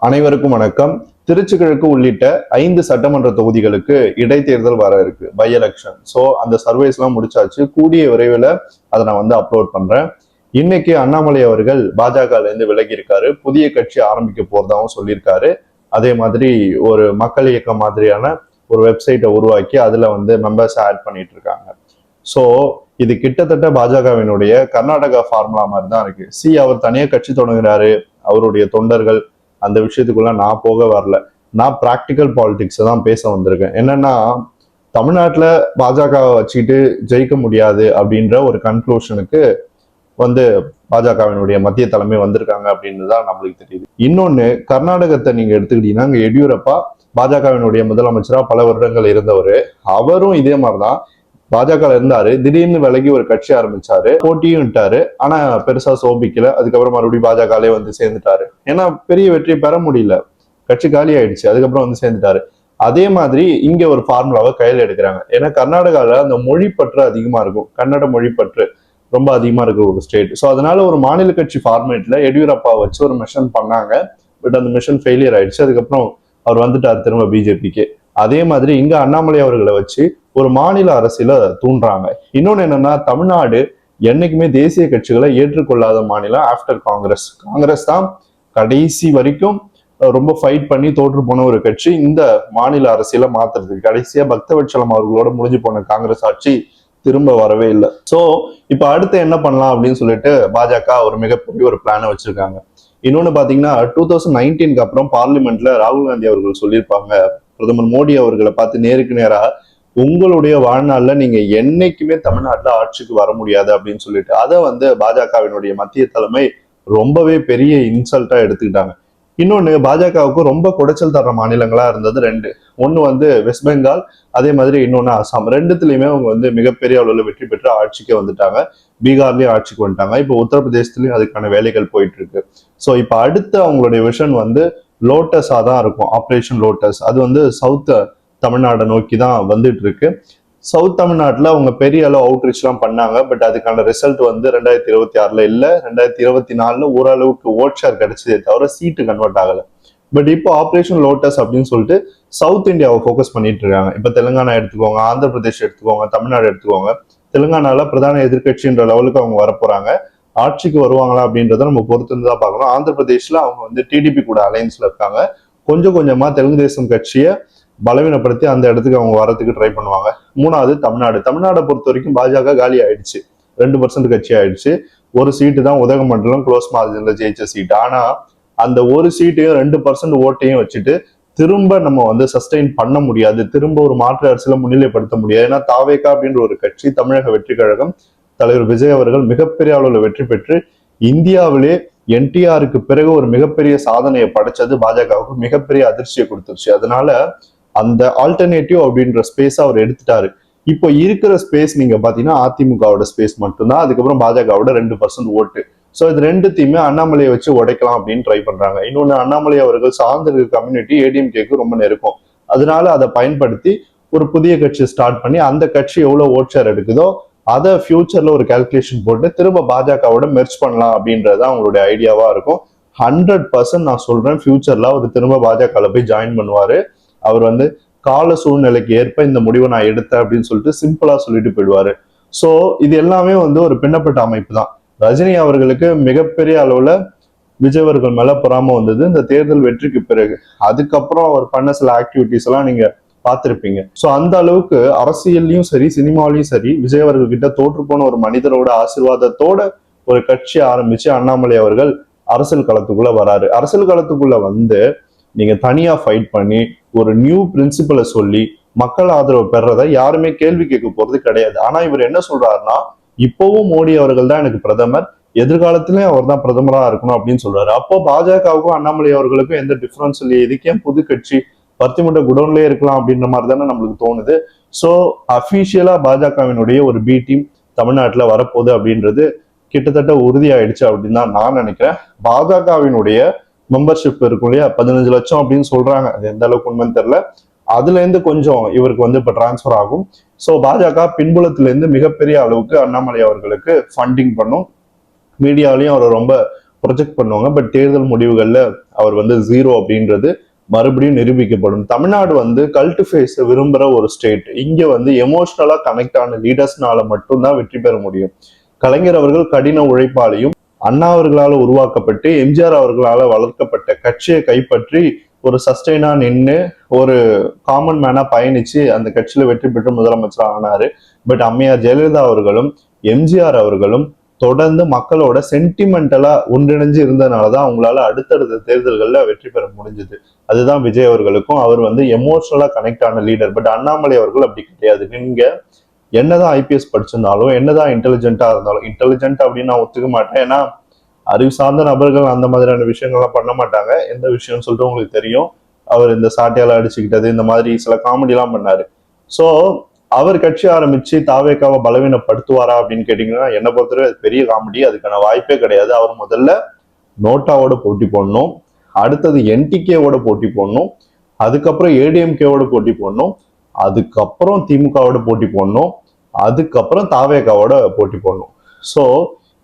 அனைவருக்கும் வணக்கம். திருச்சி கிழக்கு உள்ளிட்ட 5 சட்டமன்ற தொகுதிகளுக்கு இடைத்தேர்தல் வர இருக்கு, பை எலெக்ஷன். ஸோ அந்த சர்வேஸ் எல்லாம் முடிச்சாச்சு. கூடிய விரைவில் அதை நான் அப்லோட் பண்றேன். இன்னைக்கு அண்ணாமலை அவர்கள் பாஜகல இருந்து விலகி இருக்காரு, புதிய கட்சி ஆரம்பிக்க போறதாகவும் சொல்லியிருக்காரு. அதே மாதிரி ஒரு மக்கள் இயக்கம் மாதிரியான ஒரு வெப்சைட்டை உருவாக்கி அதுல மெம்பர்ஸ் ஆட் பண்ணிட்டு இருக்காங்க. ஸோ இது கிட்டத்தட்ட பாஜகவினுடைய கர்நாடகா ஃபார்முலா மாதிரி தான் இருக்கு. அவர் தனியாக கட்சி தொடங்குறாரு, அவருடைய தொண்டர்கள், அந்த விஷயத்துக்குள்ள நான் போக வரல. நான் பிராக்டிக்கல் பாலிடிக்ஸ் தான் பேச வந்திருக்கேன். என்னன்னா, தமிழ்நாட்டில் பாஜகவை வச்சுக்கிட்டு ஜெயிக்க முடியாது அப்படின்ற ஒரு கன்க்ளூஷனுக்கு பாஜகவினுடைய மத்திய தலைமை வந்திருக்காங்க அப்படின்னு தான் நம்மளுக்கு தெரியுது. இன்னொன்னு, கர்நாடகத்தை நீங்க எடுத்துக்கிட்டீங்கன்னா, அங்க எடியூரப்பா பாஜகவினுடைய முதலமைச்சரா பல வருடங்கள் இருந்தவர். அவரும் இதே மாதிரிதான் பாஜக இருந்தாரு, திடீர்னு விலகி ஒரு கட்சி ஆரம்பிச்சாரு, போட்டியும் விட்டாரு. ஆனா பெருசா சோபிக்கல. அதுக்கப்புறம் மறுபடியும் பாஜகலே சேர்ந்துட்டாரு. ஏன்னா பெரிய வெற்றி பெற முடியல, கட்சி காலி ஆயிடுச்சு. அதுக்கப்புறம் சேர்ந்துட்டாரு. அதே மாதிரி இங்க ஒரு ஃபார்முலாவை கையில் எடுக்கிறாங்க. ஏன்னா கர்நாடகால அந்த மொழி பற்று அதிகமா இருக்கும், கன்னட மொழி பற்று ரொம்ப அதிகமா இருக்கிற ஒரு ஸ்டேட். ஸோ அதனால ஒரு மாநில கட்சி ஃபார்மேட்ல எடியூரப்பா வச்சு ஒரு மிஷன் பண்ணாங்க. பட் அந்த மிஷன் ஃபெயிலியர் ஆயிடுச்சு. அதுக்கப்புறம் அவர் வந்துட்டார் திரும்ப பிஜேபிக்கு. அதே மாதிரி இங்க அண்ணாமலை அவர்களை வச்சு ஒரு மாநில அரசியல தூண்டுறாங்க. இன்னொன்னு என்னன்னா, தமிழ்நாடு என்னைக்குமே தேசிய கட்சிகளை ஏற்றுக்கொள்ளாத மாநிலம் ஆஃப்டர் காங்கிரஸ். காங்கிரஸ் தான் கடைசி வரைக்கும் ரொம்ப ஃபைட் பண்ணி தோற்று போன ஒரு கட்சி இந்த மாநில அரசியல மாத்துறதுக்கு. கடைசியா பக்தவட்சலம் அவர்களோட முடிஞ்சு போன காங்கிரஸ் ஆட்சி திரும்ப வரவே இல்லை. சோ இப்ப அடுத்து என்ன பண்ணலாம் அப்படின்னு சொல்லிட்டு பாஜக ஒரு மிகப்பெரிய ஒரு பிளானை வச்சிருக்காங்க. இன்னொன்னு பாத்தீங்கன்னா, 2019 அப்புறம் பார்லிமெண்ட்ல ராகுல் காந்தி அவர்கள் சொல்லியிருப்பாங்க, பிரதமர் மோடி அவர்களை பார்த்து நேருக்கு நேரா, உங்களுடைய வாழ்நாள்ல நீங்க என்னைக்குமே தமிழ்நாட்டுல ஆட்சிக்கு வர முடியாது அப்படின்னு சொல்லிட்டு அதை பாஜகவினுடைய மத்திய தலைமை ரொம்பவே பெரிய இன்சல்ட்டா எடுத்துக்கிட்டாங்க. இன்னொன்னு, பாஜகவுக்கு ரொம்ப குடைச்சல் தர்ற மாநிலங்களா இருந்தது ரெண்டு. ஒண்ணு வெஸ்ட் பெங்கால், அதே மாதிரி இன்னொன்னு அசாம். ரெண்டுத்துலயுமே அவங்க மிகப்பெரிய அளவுல வெற்றி பெற்று ஆட்சிக்கு வந்துட்டாங்க. பீகார்லயும் ஆட்சிக்கு வந்துட்டாங்க. இப்போ உத்தரப்பிரதேசத்துலயும் அதுக்கான வேலைகள் போயிட்டு இருக்கு. ஸோ இப்போ அடுத்து அவங்களுடைய விஷன் லோட்டஸா தான் இருக்கும், ஆப்ரேஷன் லோட்டஸ். அது சவுத் தமிழ்நாடை நோக்கி தான் வந்துட்டு இருக்கு. சவுத் தமிழ்நாட்டுல அவங்க பெரிய அளவு அவுட்ரீச் எல்லாம் பண்ணாங்க. பட் அதுக்கான ரிசல்ட் 2026 இல்ல, 2024 ஓரளவுக்கு ஓட் ஷேர் கிடைச்சதே தவிர சீட்டு கன்வெர்ட் ஆகல. பட் இப்போ ஆப்ரேஷன் லோட்டஸ் அப்படின்னு சொல்லிட்டு சவுத் இந்தியாவை ஃபோக்கஸ் பண்ணிட்டு இருக்காங்க. இப்ப தெலுங்கானா எடுத்துக்கோங்க, ஆந்திர பிரதேஷ் எடுத்துக்கோங்க, தமிழ்நாடு எடுத்துக்கோங்க. தெலுங்கானால பிரதான எதிர்கட்சின்ற லெவலுக்கு அவங்க வரப்போறாங்க. ஆட்சிக்கு வருவாங்களா அப்படின்றத நம்ம பொறுத்து தான் பார்க்கணும். ஆந்திர பிரதேஷ்ல அவங்க டிடிபி கூட அலைன்ஸ்ல இருக்காங்க. கொஞ்சம் கொஞ்சமா தெலுங்கு தேசம் கட்சியை பலவீனப்படுத்தி அந்த இடத்துக்கு அவங்க வரதுக்கு ட்ரை பண்ணுவாங்க. மூணாவது தமிழ்நாடை பொறுத்த வரைக்கும் பாஜக காலி ஆயிடுச்சு, 2% கட்சி ஆயிடுச்சு. ஒரு சீட்டு தான் உதகமண்டலம் க்ளோஸ் மார்ஜின்ல ஜெயிச்ச சீட். ஆனா அந்த ஒரு சீட்டையும் 2% ஓட்டையும் வச்சுட்டு திரும்ப நம்ம சஸ்டெயின் பண்ண முடியாது, திரும்ப ஒரு மாற்று அரசியல முன்னிலைப்படுத்த முடியாது. ஏன்னா தாவேகா அப்படின்ற ஒரு கட்சி, தமிழக வெற்றி கழகம், தலைவர் விஜய் அவர்கள் மிகப்பெரிய அளவுல வெற்றி பெற்று இந்தியாவிலே என்டிஆருக்கு பிறகு ஒரு மிகப்பெரிய சாதனையை படைச்சது பாஜகவுக்கு மிகப்பெரிய அதிர்ச்சியை கொடுத்துருச்சு. அதனால அந்த ஆல்டர்னேட்டிவ் அப்படின்ற ஸ்பேஸ் அவர் எடுத்துட்டாரு. இப்போ இருக்கிற ஸ்பேஸ் நீங்க பாத்தீங்கன்னா அதிமுகவோட ஸ்பேஸ் மட்டும்தான். அதுக்கப்புறம் பாஜகவோட 2% ஓட்டு. ஸோ இது ரெண்டுத்தையுமே அண்ணாமலையை வச்சு உடைக்கலாம் அப்படின்னு ட்ரை பண்றாங்க. இன்னொன்னு, அண்ணாமலை அவர்கள் சார்ந்த கம்யூனிட்டி ஏடிஎம்கேக்கு ரொம்ப நெருக்கம். அதனால அதை பயன்படுத்தி ஒரு புதிய கட்சி ஸ்டார்ட் பண்ணி அந்த கட்சி எவ்வளவு ஓட் ஷேர் எடுக்குதோ அதை ஃபியூச்சர்ல ஒரு கால்குலேஷன் போட்டு திரும்ப பாஜகவோட மெர்ஜ் பண்ணலாம் அப்படின்றது அவங்களுடைய ஐடியாவா இருக்கும். 100% நான் சொல்றேன், ஃபியூச்சர்ல அவர் திரும்ப பாஜகல போய் ஜாயின் பண்ணுவாரு. அவர் கால சூழ்நிலைக்கு ஏற்ப இந்த முடிவை நான் எடுத்தேன் அப்படின்னு சொல்லிட்டு சிம்பிளா சொல்லிட்டு போயிடுவாரு. சோ இது எல்லாமே ஒரு பின்னப்பட்ட அமைப்பு தான். ரஜினி அவர்களுக்கு மிகப்பெரிய அளவுல விஜய் அவர்கள் மேல பொறாம வந்தது இந்த தேர்தல் வெற்றிக்கு பிறகு. அதுக்கப்புறம் அவர் பண்ண சில ஆக்டிவிட்டிஸ் எல்லாம் நீங்க பார்த்திருப்பீங்க. சோ அந்த அளவுக்கு அரசியல்லையும் சரி சினிமாலையும் சரி விஜய் அவர்கள் கிட்ட தோற்று போன ஒரு மனிதரோட ஆசீர்வாதத்தோட ஒரு கட்சி ஆரம்பிச்சு அண்ணாமலை அவர்கள் அரசியல் களத்துக்குள்ள வராரு. அரசியல் களத்துக்குள்ள நீங்க தனியா ஃபைட் பண்ணி ஒரு நியூ பிரின்சிபலை சொல்லி மக்கள் ஆதரவு பெறதை யாருமே கேள்வி கேட்க போறது கிடையாது. ஆனா இவர் என்ன சொல்றாருன்னா, இப்பவும் மோடி அவர்கள் தான் எனக்கு பிரதமர், எதிர்காலத்திலேயும் அவர் தான் பிரதமரா இருக்கணும் அப்படின்னு சொல்றாரு. அப்போ பாஜகவுக்கும் அண்ணாமலை அவர்களுக்கும் எந்த டிஃபரன்ஸ் இல்லையே, இதுக்கே புது கட்சி பருத்திமுட்டை குடோன்லயே இருக்கலாம் அப்படின்ற மாதிரி தானே நம்மளுக்கு தோணுது. ஸோ அபிஷியலா பாஜகவினுடைய ஒரு பி டீம் தமிழ்நாட்டுல வரப்போகுது அப்படின்றது கிட்டத்தட்ட உறுதியாயிடுச்சு அப்படின்னு தான் நான் நினைக்கிறேன். பாஜகவினுடைய மெம்பர்ஷிப் இருக்கும் இல்லையா, 15 லட்சம் அப்படின்னு சொல்றாங்க. அது எந்த அளவுக்கு உண்மைன்னு தெரியல. அதுல இருந்து கொஞ்சம் இவருக்கு இப்ப டிரான்ஸ்பர் ஆகும். ஸோ பாஜக பின்புலத்துல இருந்து மிகப்பெரிய அளவுக்கு அண்ணாமலை அவர்களுக்கு ஃபண்டிங் பண்ணும். மீடியாலையும் அவரை ரொம்ப ப்ரொஜெக்ட் பண்ணுவாங்க. பட் தேர்தல் முடிவுகள்ல அவர் வந்து 0 அப்படின்றது மறுபடியும் நிரூபிக்கப்படும். தமிழ்நாடு வந்து கல்ட் ஃபேஸ் விரும்புற ஒரு ஸ்டேட். இங்க வந்து எமோஷனலா கனெக்ட் ஆன லீடர்ஸ்னால மட்டும்தான் வெற்றி பெற முடியும். கலைஞர் அவர்கள் கடின உழைப்பாலையும் அண்ணா அவர்களால் உருவாக்கப்பட்டு எம்ஜிஆர் அவர்களால வளர்க்கப்பட்ட கட்சியை கைப்பற்றி ஒரு சஸ்டெயினா நின்று ஒரு காமன் மேனா பயணிச்சு அந்த கட்சியில வெற்றி பெற்று முதலமைச்சர் ஆனாரு. பட் அம்மையார் ஜெயலலிதா அவர்களும் எம்ஜிஆர் அவர்களும் தொடர்ந்து மக்களோட சென்டிமெண்டலா ஒன்றிணைஞ்சு இருந்ததுனாலதான் அவங்களால அடுத்தடுத்த தேர்தல்கள்ல வெற்றி பெற முடிஞ்சது. அதுதான் விஜய் அவர்களுக்கும். அவர் வந்து எமோஷனலா கனெக்ட் ஆன லீடர். பட் அண்ணாமலை அவர்கள் அப்படி கிடையாது. நீங்க என்னதான் ஐபிஎஸ் படிச்சிருந்தாலும் என்னதான் இன்டெலிஜென்ட்டா இருந்தாலும், இன்டெலிஜென்ட் அப்படின்னு நான் ஒத்துக்க மாட்டேன். ஏன்னா அறிவு சார்ந்த நபர்கள் அந்த மாதிரியான விஷயங்கள்லாம் பண்ண மாட்டாங்க. எந்த விஷயம்னு சொல்லிட்டு உங்களுக்கு தெரியும். அவர் இந்த சாட்டையால அடிச்சுக்கிட்டது, இந்த மாதிரி சில காமெடி எல்லாம் பண்ணாரு. சோ அவர் கட்சி ஆரம்பிச்சு தாவேக்காவை பலவீனப்படுத்துவாரா அப்படின்னு கேட்டீங்கன்னா என்னை பொறுத்தவரை அது பெரிய காமெடி. அதுக்கான வாய்ப்பே கிடையாது. அவர் முதல்ல நோட்டாவோட போட்டி போடணும், அடுத்தது என்டிகேவோட போட்டி போடணும், அதுக்கப்புறம் ஏடிஎம்கேவோட போட்டி போடணும், அதுக்கப்புறம் திமுகவோட போட்டி போடணும், அதுக்கப்புறம் தாவேக்காவோட போட்டி போடணும். ஸோ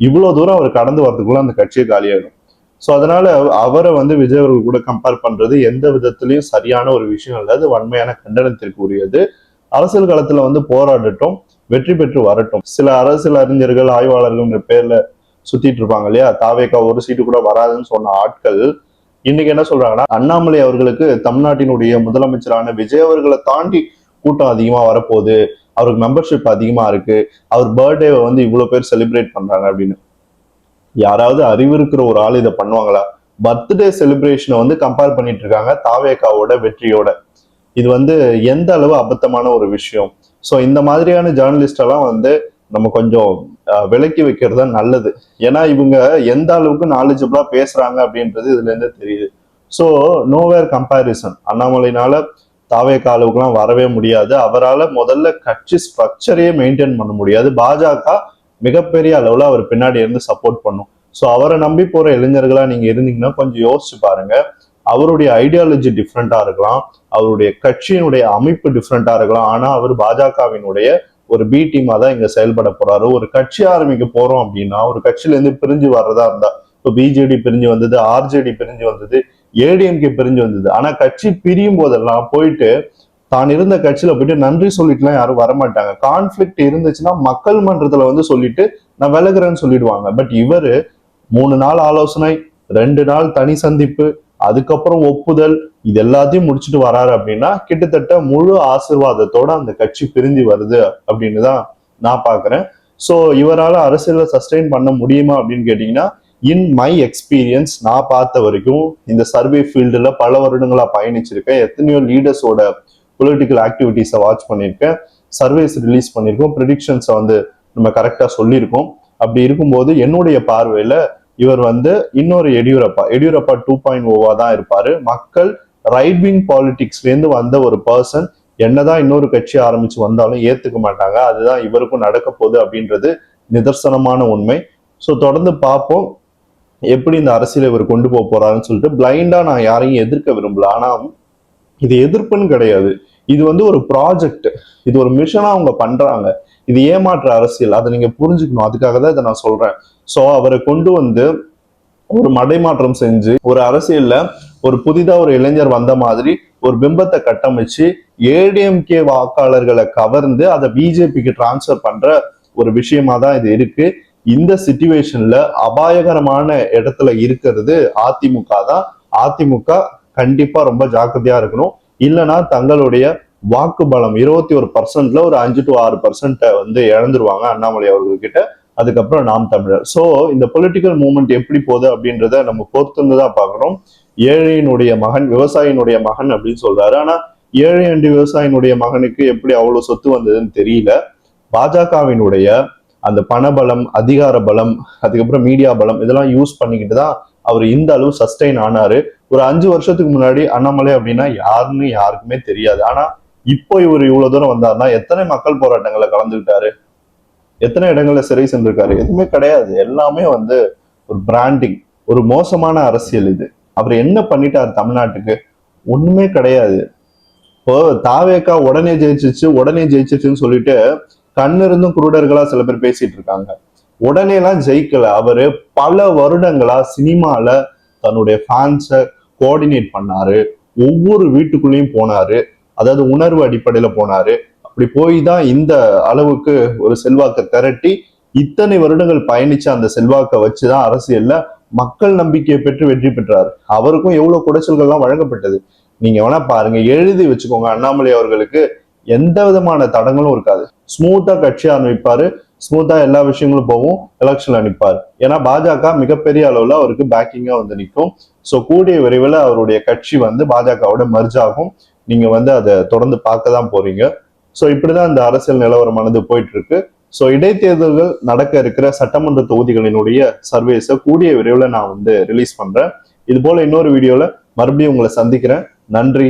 இவ்வளவு தூரம் அவர் கடந்து வரதுக்குள்ள அந்த கட்சியை காலியாயிடும். ஸோ அதனால அவரை வந்து விஜய் அவர்கள் கூட கம்பேர் பண்றது எந்த விதத்திலையும் சரியான ஒரு விஷயம் இல்லை. அது வன்மையான கண்டனத்திற்கு உரியது. அரசியல் களத்துல வந்து போராடட்டும், வெற்றி பெற்று வரட்டும். சில அரசியல் அறிஞர்கள் ஆய்வாளர்கள் பேர்ல சுத்திட்டு இருப்பாங்க இல்லையா, தாவேக்கா ஒரு சீட்டு கூட வராதுன்னு சொன்ன ஆட்கள் இன்னைக்கு என்ன சொல்றாங்கன்னா, அண்ணாமலை அவர்களுக்கு தமிழ்நாட்டினுடைய முதலமைச்சரான விஜய் அவர்களை தாண்டி கூட்டம் அதிகமா வரப்போகுது, அவருக்கு மெம்பர்ஷிப் அதிகமா இருக்கு, அவர் பர்த்டேவை வந்து இவ்வளவு பேர் செலிப்ரேட் பண்றாங்க அப்படின்னு. யாராவது அறிவு இருக்கிற ஒரு ஆள் இதை பண்ணுவாங்களா? பர்த்டே செலிப்ரேஷனை வந்து கம்பேர் பண்ணிட்டு இருக்காங்க தாவேக்காவோட வெற்றியோட. இது வந்து எந்த அளவு அபத்தமான ஒரு விஷயம். ஸோ இந்த மாதிரியான ஜேர்னலிஸ்ட் எல்லாம் வந்து நம்ம கொஞ்சம் விலக்கி வைக்கிறது தான் நல்லது. ஏன்னா இவங்க எந்த அளவுக்கு நாலேஜபிளா பேசுறாங்க அப்படின்றது இதுல இருந்து தெரியுது. So nowhere comparison. அண்ணாமலைனால தாவேக்கா அளவுக்குலாம் வரவே முடியாது. அவரால் முதல்ல கட்சி ஸ்ட்ரக்சரையே மெயின்டைன் பண்ண முடியாது. பாஜக மிகப்பெரிய அளவுல அவர் பின்னாடி இருந்து சப்போர்ட் பண்ணும். ஸோ அவரை நம்பி போற இளைஞர்களா நீங்க இருந்தீங்கன்னா கொஞ்சம் யோசிச்சு பாருங்க. அவருடைய ஐடியாலஜி டிஃப்ரெண்டா இருக்கலாம், அவருடைய கட்சியினுடைய அமைப்பு டிஃப்ரெண்டா இருக்கலாம். ஆனா அவர் பாஜகவினுடைய ஒரு பி டீமா தான் இங்க செயல்பட போறாரு. ஒரு கட்சி ஆரம்பிக்க போறோம் அப்படின்னா ஒரு கட்சியில இருந்து பிரிஞ்சு வர்றதா இருந்தா, இப்போ பிஜேடி பிரிஞ்சு வந்தது, ஆர்ஜேடி பிரிஞ்சு வந்தது, ஏடிஎம்கே பிரிஞ்சு வந்தது. ஆனா கட்சி பிரியும் போதெல்லாம் போயிட்டு தான் இருந்த கட்சியில போயிட்டு நன்றி சொல்லிட்டுலாம் யாரும் வரமாட்டாங்க. கான்ஃபிளிக்ட் இருந்துச்சுன்னா மக்கள் மன்றத்துல வந்து சொல்லிட்டு நான் விலகுறேன்னு சொல்லிடுவாங்க. பட் இவரு 3 நாள் ஆலோசனை, 2 நாள் தனி சந்திப்பு, அதுக்கப்புறம் ஒப்புதல், இது எல்லாத்தையும் முடிச்சுட்டு வராரு அப்படின்னா கிட்டத்தட்ட முழு ஆசீர்வாதத்தோட அந்த கட்சி பிரிஞ்சு வருது அப்படின்னு தான் நான் பாக்குறேன். ஸோ இவரால் அரசியல சஸ்டெயின் பண்ண முடியுமா அப்படின்னு கேட்டீங்கன்னா, இன் மை எக்ஸ்பீரியன்ஸ் நான் பார்த்த வரைக்கும் இந்த சர்வே ஃபீல்டுல பல வருடங்களா பயணிச்சிருக்கேன். எத்தனையோ லீடர்ஸோட பொலிட்டிக்கல் ஆக்டிவிட்டிஸை வாட்ச் பண்ணியிருக்கேன், சர்வேஸ் ரிலீஸ் பண்ணியிருக்கோம், ப்ரெடிக்ஷன்ஸை வந்து நம்ம கரெக்டாக சொல்லியிருக்கோம். அப்படி இருக்கும்போது என்னுடைய பார்வையில இவர் வந்து இன்னொரு எடியூரப்பா 2.0 தான் இருப்பாரு. மக்கள் ரைட் விங் பாலிடிக்ஸ்லேருந்து வந்த ஒரு பர்சன் என்னதான் இன்னொரு கட்சி ஆரம்பிச்சு வந்தாலும் ஏத்துக்க மாட்டாங்க. அதுதான் இவருக்கும் நடக்க போகுது அப்படின்றது நிதர்சனமான உண்மை. ஸோ தொடர்ந்து பார்ப்போம் எப்படி இந்த அரசியலை இவர் கொண்டு போக போறாருன்னு சொல்லிட்டு. பிளைண்டா நான் யாரையும் எதிர்க்க விரும்பல, ஆனா இது எதிர்ப்புன்னு கிடையாது. இது வந்து ஒரு ப்ராஜெக்ட், இது ஒரு மிஷனா அவங்க பண்றாங்க. இது ஏமாற்ற அரசியல், அதை நீங்க புரிஞ்சுக்கணும். அதுக்காக தான் இதை நான் சொல்றேன். ஸோ அவரை கொண்டு வந்து ஒரு மடைமாற்றம் செஞ்சு ஒரு அரசியல்ல ஒரு புதிதா ஒரு இளைஞர் வந்த மாதிரி ஒரு பிம்பத்தை கட்டமைச்சு ஏடிஎம்கே வாக்காளர்களை கவர்ந்து அதை பிஜேபிக்கு டிரான்ஸ்பர் பண்ற ஒரு விஷயமா தான் இது இருக்கு. இந்த சிச்சுவேஷன்ல அபாயகரமான இடத்துல இருக்கிறது அதிமுக தான். அதிமுக கண்டிப்பா ரொம்ப ஜாக்கிரதையா இருக்கணும். இல்லைன்னா தங்களுடைய வாக்கு பலம் 21%ல ஒரு 5 to 6% வந்து இழந்துருவாங்க அண்ணாமலை அவர்கள்கிட்ட. அதுக்கப்புறம் நாம் தமிழர். ஸோ இந்த பொலிட்டிக்கல் மூவ்மெண்ட் எப்படி போகுது அப்படின்றத நம்ம பொறுத்திருந்துதான் பார்க்கணும். ஏழையினுடைய மகன் விவசாயினுடைய மகன் அப்படின்னு சொல்றாரு. ஆனா ஏழை அண்டு விவசாயினுடைய மகனுக்கு எப்படி அவ்வளவு சொத்து வந்ததுன்னு தெரியல. பாஜகவினுடைய அந்த பணபலம், அதிகார பலம், அதுக்கப்புறம் மீடியா பலம், இதெல்லாம் யூஸ் பண்ணிக்கிட்டு தான் அவர் இந்த அளவு சஸ்டெயின் ஆனாரு. ஒரு 5 வருஷத்துக்கு முன்னாடி அண்ணாமலை அப்படின்னா யாருன்னு யாருக்குமே தெரியாது. ஆனா இப்போ இவர் இவ்வளவு தூரம் வந்தாருன்னா எத்தனை மக்கள் போராட்டங்களை கலந்துக்கிட்டாரு, எத்தனை இடங்கள்ல சிறை சென்றிருக்காரு? எதுவுமே கிடையாது. எல்லாமே வந்து ஒரு பிராண்டிங், ஒரு மோசமான அரசியல் இது. அவர் என்ன பண்ணிட்டாரு தமிழ்நாட்டுக்கு? ஒண்ணுமே கிடையாது. இப்போ தாவேக்கா உடனே ஜெயிச்சிருச்சுன்னு சொல்லிட்டு கண்ணிருந்தும் குருடர்களா சில பேர் பேசிட்டு இருக்காங்க. உடனே எல்லாம் ஜெயிக்கல. அவரு பல வருடங்களா சினிமால தன்னுடைய ஃபேன்ஸை கோஆர்டினேட் பண்ணாரு. ஒவ்வொரு வீட்டுக்குள்ளேயும் போனாரு. அதாவது உணர்வு அடிப்படையில போனாரு. அப்படி போய் தான் இந்த அளவுக்கு ஒரு செல்வாக்கை திரட்டி இத்தனை வருடங்கள் பயணிச்ச அந்த செல்வாக்கை வச்சுதான் அரசியல்ல மக்கள் நம்பிக்கையை பெற்று வெற்றி பெற்றார். அவருக்கும் எவ்வளவு குடைச்சல்கள்லாம் வழங்கப்பட்டது. நீங்க வேணா பாருங்க, எழுதி வச்சுக்கோங்க. அண்ணாமலை அவர்களுக்கு எந்த விதமான தடங்களும் இருக்காது. ஸ்மூத்தா கட்சி ஆரம்பிப்பாரு, ஸ்மூத்தா எல்லா விஷயங்களும் போகும், எலெக்ஷன்ல நிற்பாரு. ஏன்னா பாஜக மிகப்பெரிய அளவுல அவருக்கு பேக்கிங்கா வந்து நிற்கும். ஸோ கூடிய விரைவில் அவருடைய கட்சி வந்து பாஜகவோட மர்ஜ் ஆகும். நீங்க வந்து அதை தொடர்ந்து பார்க்க தான் போறீங்க. ஸோ இப்படிதான் இந்த அரசியல் நிலவரமானது போயிட்டு இருக்கு. ஸோ இடைத்தேர்தல்கள் நடக்க இருக்கிற சட்டமன்ற தொகுதிகளினுடைய சர்வேஸை கூடிய விரைவில் நான் வந்து ரிலீஸ் பண்றேன். இது போல இன்னொரு வீடியோல மறுபடியும் உங்களை சந்திக்கிறேன். நன்றி.